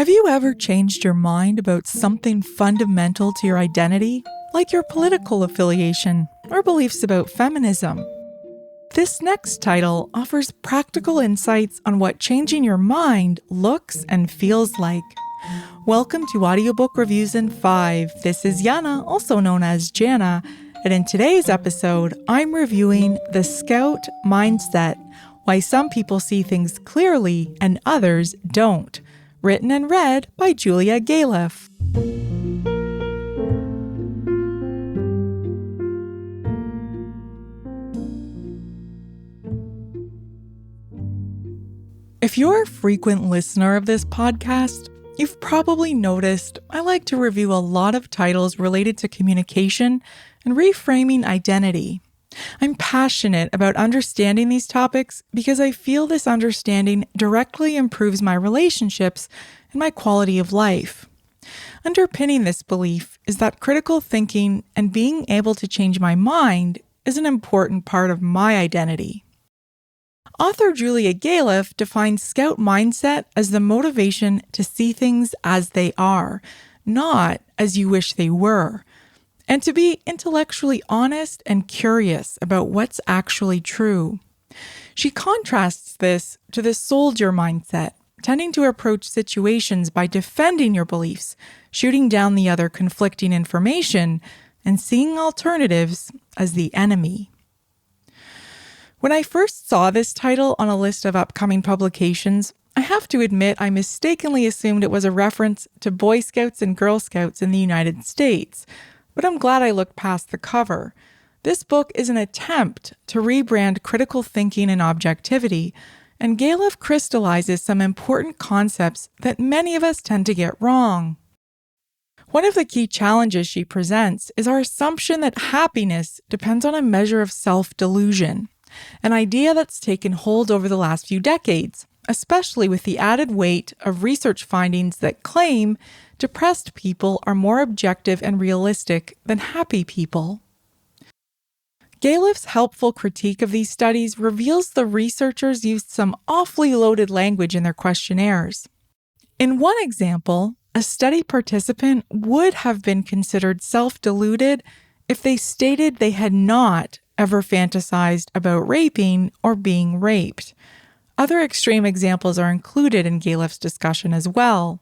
Have you ever changed your mind about something fundamental to your identity, like your political affiliation or beliefs about feminism? This next title offers practical insights on what changing your mind looks and feels like. Welcome to Audiobook Reviews in 5. This is Yana, also known as Jana, and in today's episode, I'm reviewing The Scout Mindset, Why Some People See Things Clearly and Others Don't. Written and read by Julia Galef. If you're a frequent listener of this podcast, you've probably noticed I like to review a lot of titles related to communication and reframing identity. I'm passionate about understanding these topics because I feel this understanding directly improves my relationships and my quality of life. Underpinning this belief is that critical thinking and being able to change my mind is an important part of my identity. Author Julia Galef defines Scout mindset as the motivation to see things as they are, not as you wish they were, and to be intellectually honest and curious about what's actually true. She contrasts this to the soldier mindset, tending to approach situations by defending your beliefs, shooting down the other conflicting information, and seeing alternatives as the enemy. When I first saw this title on a list of upcoming publications, I have to admit I mistakenly assumed it was a reference to Boy Scouts and Girl Scouts in the United States, but I'm glad I looked past the cover. This book is an attempt to rebrand critical thinking and objectivity, and Galef crystallizes some important concepts that many of us tend to get wrong. One of the key challenges she presents is our assumption that happiness depends on a measure of self-delusion, an idea that's taken hold over the last few decades, especially with the added weight of research findings that claim depressed people are more objective and realistic than happy people. Galef's helpful critique of these studies reveals the researchers used some awfully loaded language in their questionnaires. In one example, a study participant would have been considered self-deluded if they stated they had not ever fantasized about raping or being raped. Other extreme examples are included in Galef's discussion as well.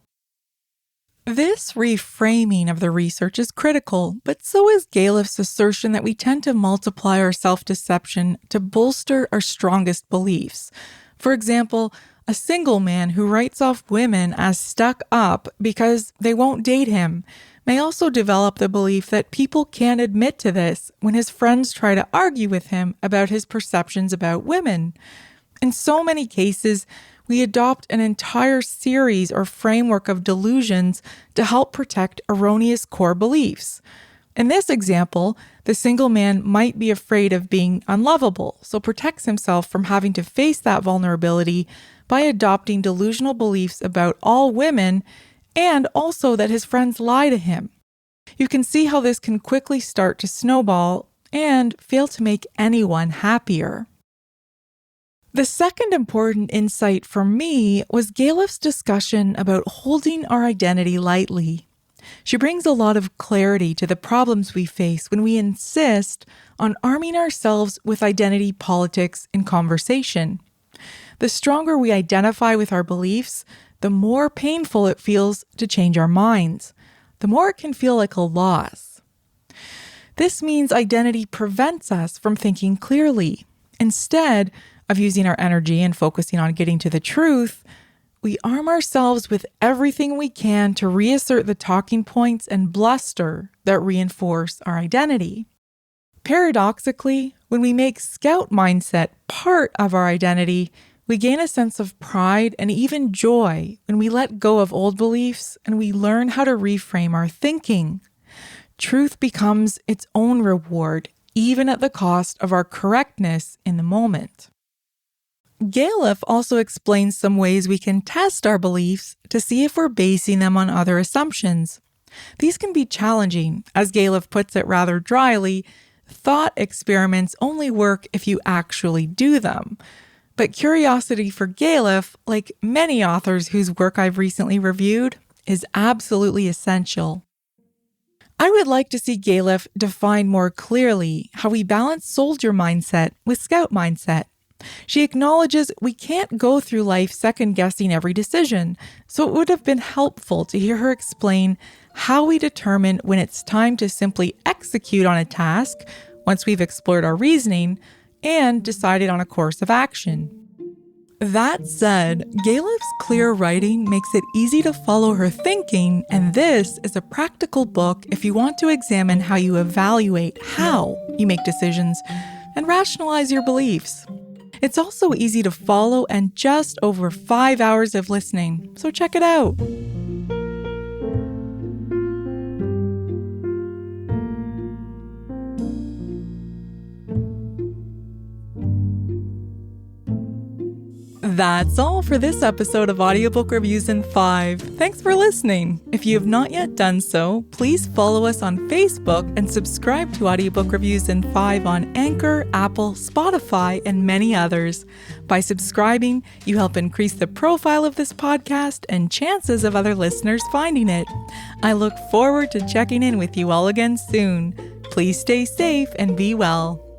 This reframing of the research is critical, but so is Galef's assertion that we tend to multiply our self-deception to bolster our strongest beliefs. For example, a single man who writes off women as stuck up because they won't date him may also develop the belief that people can't admit to this when his friends try to argue with him about his perceptions about women. In so many cases, we adopt an entire series or framework of delusions to help protect erroneous core beliefs. In this example, the single man might be afraid of being unlovable, so protects himself from having to face that vulnerability by adopting delusional beliefs about all women and also that his friends lie to him. You can see how this can quickly start to snowball and fail to make anyone happier. The second important insight for me was Galef's discussion about holding our identity lightly. She brings a lot of clarity to the problems we face when we insist on arming ourselves with identity politics in conversation. The stronger we identify with our beliefs, the more painful it feels to change our minds, the more it can feel like a loss. This means identity prevents us from thinking clearly. Instead of using our energy and focusing on getting to the truth, we arm ourselves with everything we can to reassert the talking points and bluster that reinforce our identity. Paradoxically, when we make Scout mindset part of our identity, we gain a sense of pride and even joy when we let go of old beliefs and we learn how to reframe our thinking. Truth becomes its own reward, even at the cost of our correctness in the moment. Galef also explains some ways we can test our beliefs to see if we're basing them on other assumptions. These can be challenging. As Galef puts it rather dryly, thought experiments only work if you actually do them. But curiosity for Galef, like many authors whose work I've recently reviewed, is absolutely essential. I would like to see Galef define more clearly how we balance soldier mindset with scout mindset. She acknowledges we can't go through life second-guessing every decision, so it would have been helpful to hear her explain how we determine when it's time to simply execute on a task once we've explored our reasoning and decided on a course of action. That said, Galef's clear writing makes it easy to follow her thinking, and this is a practical book if you want to examine how you evaluate how you make decisions and rationalize your beliefs. It's also easy to follow and just over 5 hours of listening, so check it out. That's all for this episode of Audiobook Reviews in 5. Thanks for listening. If you have not yet done so, please follow us on Facebook and subscribe to Audiobook Reviews in 5 on Anchor, Apple, Spotify, and many others. By subscribing, you help increase the profile of this podcast and chances of other listeners finding it. I look forward to checking in with you all again soon. Please stay safe and be well.